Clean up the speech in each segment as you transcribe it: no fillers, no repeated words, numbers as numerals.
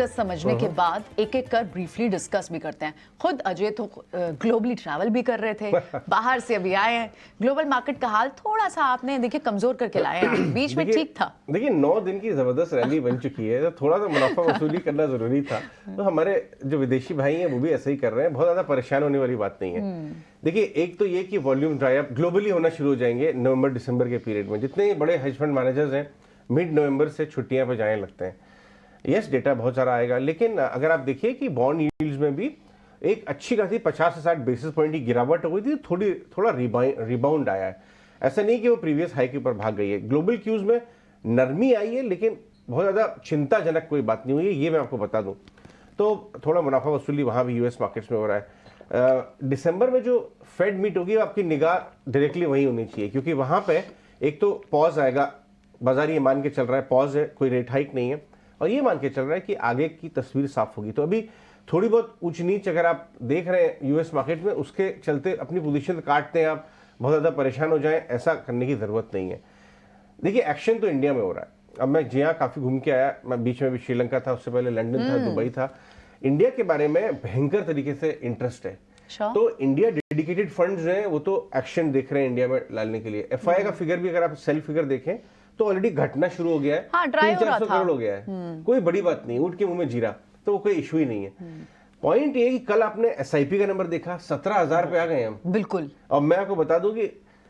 समझने के बाद एक एक कर ब्रीफली डिस्कस भी करते हैं। खुद अजय तो ग्लोबली ट्रैवल भी कर रहे थे, बाहर से अभी आए हैं। ग्लोबल मार्केट का हाल थोड़ा सा आपने देखिए कमजोर करके लाए हैं, बीच में ठीक था। देखिए 9 दिन की जबरदस्त रैली बन चुकी है, तो थोड़ा सा मुनाफा वसूली करना जरूरी था। तो हमारे जो विदेशी भाई हैं वो भी ऐसे ही कर रहे हैं, बहुत ज्यादा परेशान होने वाली बात नहीं है। देखिए एक तो ये कि वॉल्यूम ड्राई अप ग्लोबली होना शुरू हो जाएंगे नवंबर दिसंबर के पीरियड में। जितने बड़े हेज फंड मैनेजर्स हैं मिड नवंबर से छुट्टियां पे जाने लगते हैं। यस, डेटा बहुत सारा आएगा, लेकिन अगर आप देखिए कि बॉन्ड यील्ड्स में भी एक अच्छी खासी 50 से 60 बेसिस पॉइंट की गिरावट हो गई थी, थोड़ा रिबाउंड आया है। ऐसा नहीं कि वो प्रीवियस हाई के ऊपर भाग गई है। ग्लोबल क्यूज में नरमी आई है, लेकिन बहुत ज्यादा चिंताजनक कोई बात नहीं हुई है, ये मैं आपको बता दूं। तो थोड़ा मुनाफा वसूली वहां भी यूएस मार्केट्स में हो रहा है। दिसंबर में जो फेड मीट होगी आपकी निगाह डायरेक्टली वहीं होनी चाहिए, क्योंकि वहां पे एक तो पॉज आएगा, बाजार ये मान के चल रहा है पॉज है, कोई रेट हाइक नहीं है, और ये मान के चल रहा है कि आगे की तस्वीर साफ होगी। तो अभी थोड़ी बहुत ऊंच नीच अगर आप देख रहे हैं यूएस मार्केट में, उसके चलते अपनी पोजीशन काटते हैं आप, बहुत ज्यादा परेशान हो जाएं, ऐसा करने की जरूरत नहीं है। देखिए एक्शन तो इंडिया में हो रहा है। अब मैं जिया काफी घूम के आया, मैं बीच में भी श्रीलंका था, उससे पहले लंदन था, दुबई था। इंडिया के बारे में भयंकर तरीके से इंटरेस्ट है। तो इंडिया डेडिकेटेड फंड्स हैं, वो तो एक्शन देख रहे हैं इंडिया में लाने के लिए। एफआई का फिगर भी अगर आप सेल फिगर देखें तो ऑलरेडी घटना शुरू हो गया है। हाँ, 300-400 करोड़ हो गया है। कोई बड़ी बात नहीं, उठ के मुंह में जीरा, तो कोई इशू ही नहीं है। पॉइंट ये कि कल आपने एसआईपी का नंबर देखा, 17,000 पे आ गए हम। बिल्कुल। और मैं आपको बता दूं कि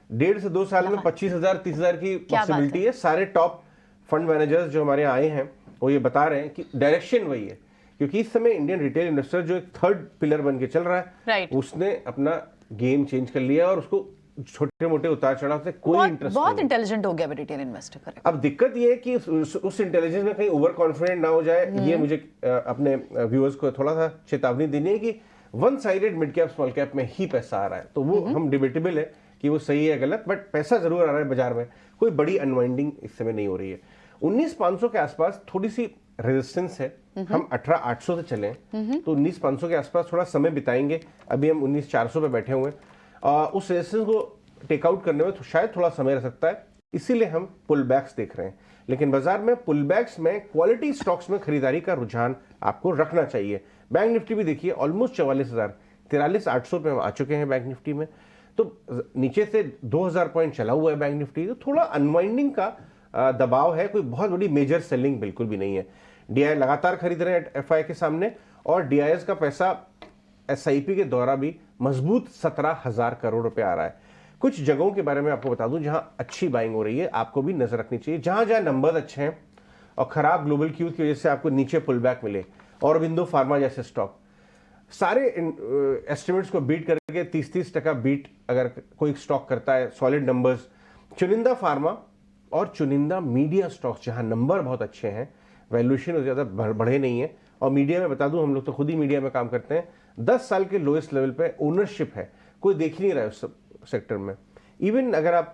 1.5 से 2 साल में 25,000 30,000 की पॉसिबिलिटी है। सारे टॉप फंड मैनेजर्स जो हमारे आए हैं वो ये बता रहे हैं कि डायरेक्शन वही है, क्योंकि इस समय इंडियन रिटेल इन्वेस्टर जो एक थर्ड पिलर बन के चल रहा है, उसने अपना गेम चेंज कर लिया और उसको छोटे मोटे उतार चढ़ाव से कोई इंटरेस्ट नहीं। बहुत इंटेलिजेंट हो गया रिटेल इन्वेस्टर। करेक्ट। अब दिक्कत ये है कि उस इंटेलिजेंस में कहीं ओवर कॉन्फिडेंट ना हो जाए। ये मुझे अपने व्यूअर्स को थोड़ा सा चेतावनी देनी है कि one sided mid cap small cap में ही पैसा आ रहा है, तो वो हम डिबेटेबल है कि वो सही है गलत, बट पैसा जरूर आ रहा है बाजार में। कोई बड़ी अनवाइंडिंग इस समय नहीं हो रही है। 19,500 के आसपास थोड़ी सी रेजिस्टेंस है। हम 18,800 से चले, तो 19,500 के आसपास थोड़ा समय बिताएंगे। अभी हम 19,400 पे बैठे हुए हैं। उस रेजिस्टेंस को टेकआउट करने में तो शायद थोड़ा समय लग सकता है, इसीलिए हम पुल बैक्स देख रहे हैं। लेकिन बाजार में पुल बैक्स में क्वालिटी स्टॉक्स में खरीदारी का रुझान आपको रखना चाहिए। बैंक निफ्टी भी देखिए ऑलमोस्ट 44,000, 43,800 पे हम आ चुके हैं बैंक निफ्टी में। तो नीचे से 2,000 पॉइंट चला हुआ है बैंक निफ्टी, तो थोड़ा अनवाइंडिंग का दबाव है, कोई बहुत बड़ी मेजर सेलिंग बिल्कुल भी नहीं है। डीआई लगातार खरीद रहे हैं एफआई के सामने, और डीआईएस का पैसा एसआईपी के द्वारा भी मजबूत 17,000 करोड़ रुपए आ रहा है। कुछ जगहों के बारे में आपको बता दूं जहां अच्छी बाइंग हो रही है, आपको भी नजर रखनी चाहिए। जहां जहां नंबर अच्छे हैं और खराब ग्लोबल क्यूज की वजह से आपको नीचे पुल बैक मिले, औरबिंदो फार्मा जैसे स्टॉक सारे एस्टिमेट्स को बीट करके 30-30% बीट अगर कोई स्टॉक करता है, सॉलिड नंबर्स, चुनिंदा फार्मा और चुनिंदा मीडिया स्टॉक्स जहां नंबर बहुत अच्छे हैं, वैल्यूएशन ज्यादा बढ़े नहीं है। और मीडिया में बता दूं, हम लोग तो खुद ही मीडिया में काम करते हैं, 10 साल के लोएस्ट लेवल पे ओनरशिप है, कोई देख ही नहीं रहा है उस सेक्टर में। इवन अगर आप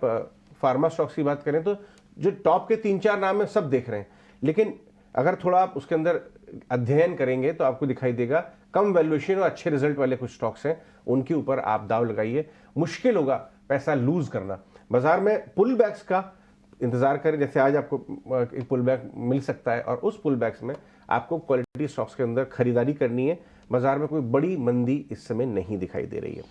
फार्मा स्टॉक्स की बात करें तो जो टॉप के 3-4 नाम है सब देख रहे हैं, लेकिन अगर थोड़ा आप उसके अंदर अध्ययन करेंगे तो आपको दिखाई देगा कम वैल्यूएशन और अच्छे रिजल्ट वाले कुछ स्टॉक्स हैं, उनके ऊपर आप दाव लगाइए। मुश्किल होगा पैसा लूज करना। बाजार में पुल बैक्स का इंतजार करें, जैसे आज आपको एक पुल बैक मिल सकता है, और उस पुल बैक्स में आपको क्वालिटी स्टॉक्स के अंदर खरीदारी करनी है। बाजार में कोई बड़ी मंदी इस समय नहीं दिखाई दे रही है।